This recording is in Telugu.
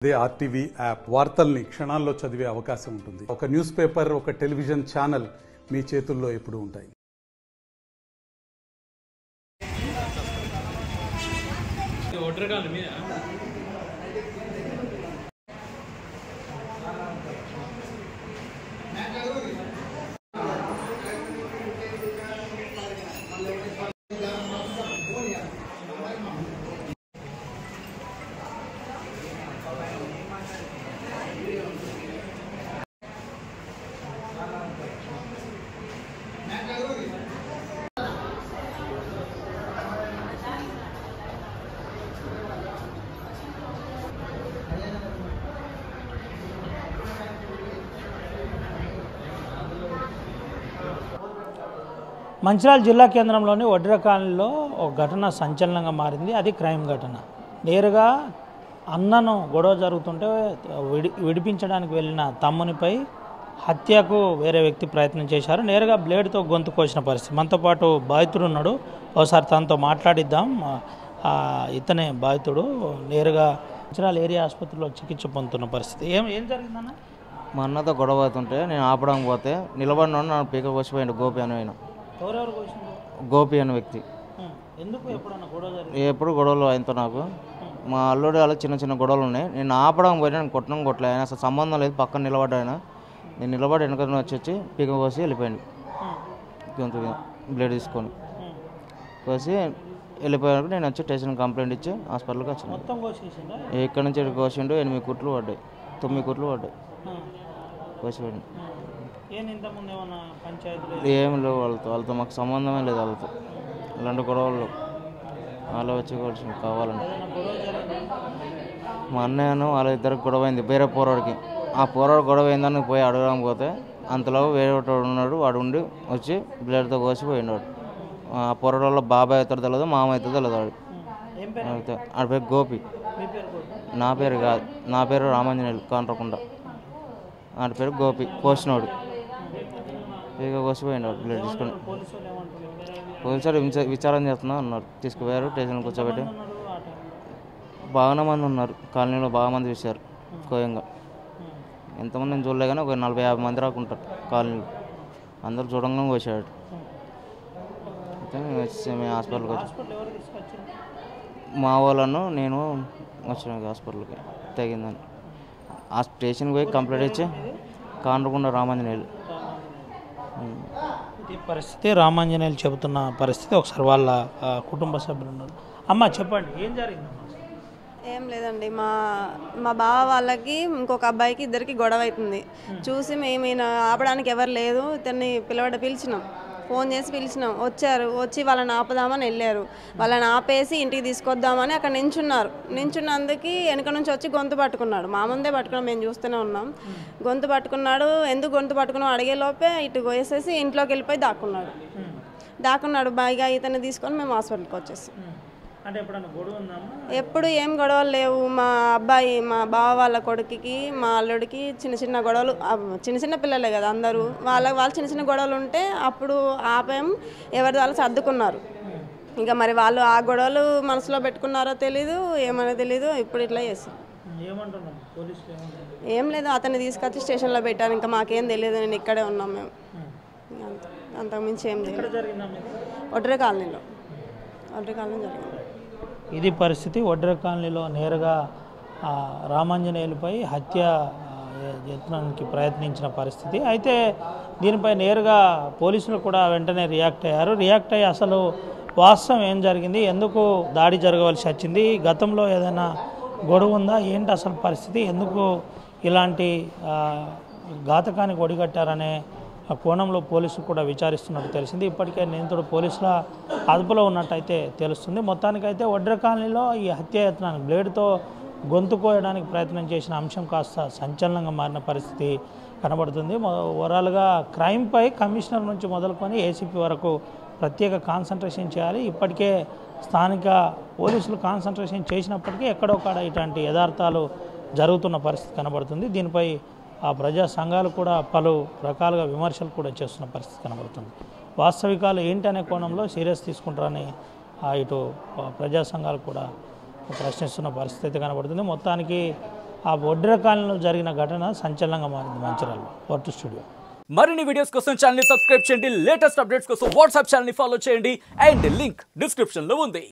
అదే ఆర్టీవీ యాప్ వార్తల్ని క్షణాల్లో చదివే అవకాశం ఉంటుంది. ఒక న్యూస్ పేపర్, ఒక టెలివిజన్ ఛానల్ మీ చేతుల్లో ఎప్పుడూ ఉంటాయి. మంచిర్యాల జిల్లా కేంద్రంలోని వడ్ర కాలనీలో ఒక ఘటన సంచలనంగా మారింది. అది క్రైమ్ ఘటన. నేరుగా అన్నను గొడవ జరుగుతుంటే విడిపించడానికి వెళ్ళిన తమ్మునిపై హత్యకు వేరే వ్యక్తి ప్రయత్నం చేశారు. నేరుగా బ్లేడ్తో గొంతు కోసిన పరిస్థితి. మనతో పాటు బాధితుడు ఉన్నాడు, ఒకసారి తనతో మాట్లాడిద్దాం. ఇతనే బాధితుడు. నేరుగా మంచిర్యాల ఏరియా ఆసుపత్రిలో చికిత్స పొందుతున్న పరిస్థితి. ఏం జరిగిందన్న? మా అన్నతో గొడవ అవుతుంటే నేను ఆపడానికి పోతే నిలబడిన నన్ను పీక కోసిపోయాడు. గోపి అని ఆయన, గోపి అనే వ్యక్తి. ఎప్పుడు గొడవలు ఆయనతో నాకు మా అల్లుడు వాళ్ళ చిన్న చిన్న గొడవలు ఉన్నాయి. నేను ఆపడానికి పోయినా నేను కొట్టడం కొట్టలే. ఆయన అసలు సంబంధం లేదు. పక్కన నిలబడ్డా ఆయన. నేను నిలబడి వెనక వచ్చి పీక కోసి వెళ్ళిపోయాడు. గొంతు బ్లేడ్ తీసుకొని కోసి వెళ్ళిపోయాక నేను వచ్చి స్టేషన్ కంప్లైంట్ ఇచ్చి హాస్పిటల్కి వచ్చాను. ఎక్కడి నుంచి కోసిండు 8 కుట్లు పడ్డాయి, 9 కుట్లు పడ్డాయి. కోసిపోయాడు. ఏం లేవు వాళ్ళతో మాకు సంబంధమే లేదు. వాళ్ళతో ఇలాంటి గొడవలు వాళ్ళు వచ్చి కూర్చొని కావాలని మా అన్నయ్యను వాళ్ళ ఇద్దరికి గొడవ అయింది. వేరే పోరాడికి ఆ పోరాడు గొడవ అయిందని పోయి అడగడం పోతే అంతలో వేరే వాడు ఉన్నాడు. వాడు ఉండి వచ్చి బ్లేడ్తో కోసిపోయిండు. వాడు ఆ పోరాడు వల్ల బాబాయ్ అవుతాడు తెలియదు, మామ అవుతుందో తెలియదు. వాడు ఆడ పేరు గోపి. నా పేరు కాదు, నా పేరు రామాంజనేయులు కాంట్రకుండా. ఆడ పేరు గోపి. కోసినోడు ఇక కోసిపోయినాడు బ్లేడ్ తీసుకొని. పోలీసులు విచారణ చేస్తున్నా అన్నారు. తీసుకుపోయారు, స్టేషన్కి కూర్చోబెట్టి. బాగానే మంది ఉన్నారు కాలనీలో, బాగా మంది చూశారు. కోయంగా ఎంతమంది నేను చూడలే కానీ ఒక 40-50 మంది రాకుంటారు కాలనీలో. అందరూ చూడంగా కోసాడు. అయితే మేము హాస్పిటల్కి వచ్చాం. మా వాళ్ళను నేను వచ్చిన హాస్పిటల్కి తగిందని ఆ స్టేషన్కి పోయి కంప్లైంట్ ఇచ్చి కాండ్రకుండా రామాంజనేయులు ఇది పరిస్థితి. రామాంజనేయులు చెబుతున్న పరిస్థితి. ఒకసారి వాళ్ళ కుటుంబ సభ్యులు ఉన్నారు. అమ్మ చెప్పండి, ఏం జరిగింది? ఏం లేదండి, మా బావ వాళ్ళకి ఇంకొక అబ్బాయికి ఇద్దరికి గొడవ అవుతుంది. చూసి మేము ఆపడానికి ఎవరు లేదు, ఇతన్ని పిలిచినాం, ఫోన్ చేసి పిలిచినాం. వచ్చారు, వచ్చి వాళ్ళని ఆపుదామని వెళ్ళారు. వాళ్ళని ఆపేసి ఇంటికి తీసుకొద్దామని అక్కడ నించున్నందుకు వెనక నుంచి వచ్చి గొంతు పట్టుకున్నాడు. మా ముందే పట్టుకున్నాం, మేము చూస్తూనే ఉన్నాం. గొంతు పట్టుకున్నాడు. ఎందుకు గొంతు పట్టుకున్నాం అడిగే లోపే ఇటు వేసేసి ఇంట్లోకి వెళ్ళిపోయి దాక్కున్నాడు. బాగా ఇతన్ని తీసుకొని మేము హాస్పిటల్కి వచ్చేసి. ఎప్పుడు ఏం గొడవలు లేవు. మా బావ వాళ్ళ కొడుకుకి మా అల్లుడికి చిన్న చిన్న గొడవలు, చిన్న పిల్లలే కదా అందరూ, వాళ్ళు చిన్న చిన్న గొడవలు ఉంటే అప్పుడు ఆపేం, ఎవరి వాళ్ళు సర్దుకున్నారు. ఇంకా మరి వాళ్ళు ఆ గొడవలు మనసులో పెట్టుకున్నారో తెలీదు, ఏమో తెలీదు. ఇప్పుడు ఇట్లా చేసి ఏం లేదు, అతన్ని తీసుకొచ్చి స్టేషన్లో పెట్టారు. ఇంకా మాకేం తెలియదు, నేను ఇక్కడే ఉన్నాం మేము. అంతకుమించి ఏం తెలియదు. వడ్ర కాలనీలో జరిగింది. ఇది పరిస్థితి. వడ్ర కాలనీలో నేరుగా రామాంజనేయులపై హత్య యత్నానికి ప్రయత్నించిన పరిస్థితి. అయితే దీనిపై నేరుగా పోలీసులు కూడా వెంటనే రియాక్ట్ అయ్యి అసలు వాస్తవం ఏం జరిగింది, ఎందుకు దాడి జరగవలసి వచ్చింది, గతంలో ఏదైనా గొడవ ఉందా, ఏంటి అసలు పరిస్థితి, ఎందుకు ఇలాంటి ఘాతకానికి ఒడిగట్టారనే కోణంలో పోలీసులు కూడా విచారిస్తున్నట్టు తెలిసింది. ఇప్పటికే నిందితుడు పోలీసుల అదుపులో ఉన్నట్టయితే తెలుస్తుంది. మొత్తానికైతే వడ్ర కాలనీలో ఈ హత్యాయత్నానికి బ్లేడ్తో గొంతు కోయడానికి ప్రయత్నం చేసిన అంశం కాస్త సంచలనంగా మారిన పరిస్థితి కనబడుతుంది. ఓవరాల్గా క్రైమ్పై కమిషనర్ నుంచి మొదలుకొని ఏసీపీ వరకు ప్రత్యేక కాన్సన్ట్రేషన్ చేయాలి. ఇప్పటికే స్థానిక పోలీసులు కాన్సన్ట్రేషన్ చేసినప్పటికీ ఎక్కడొక్కడ ఇట్లాంటి యథార్థాలు జరుగుతున్న పరిస్థితి కనబడుతుంది. దీనిపై ప్రజా సంఘాలు కూడా పలు రకాలుగా విమర్శలు కూడా చేస్తున్న పరిస్థితి కనబడుతుంది. వాస్తవికాలు ఏంటనే కోణంలో సీరియస్ తీసుకుంటారని ఇటు ప్రజా సంఘాలు కూడా ప్రశ్నిస్తున్న పరిస్థితి కనబడుతుంది. మొత్తానికి ఆ ఒడ్ర కాలనీలో జరిగిన ఘటన సంచలనంగా మారింది మంచిర్యాలలో పోర్టు స్టూడియో. మరిన్ని వీడియోస్ కోసం ఛానల్ ని సబ్స్క్రైబ్ చేయండి, లేటెస్ట్ అప్డేట్స్ కోసం వాట్సాప్ ఛానల్ ని ఫాలో చేయండి అండ్ లింక్ డిస్క్రిప్షన్ లో ఉంది.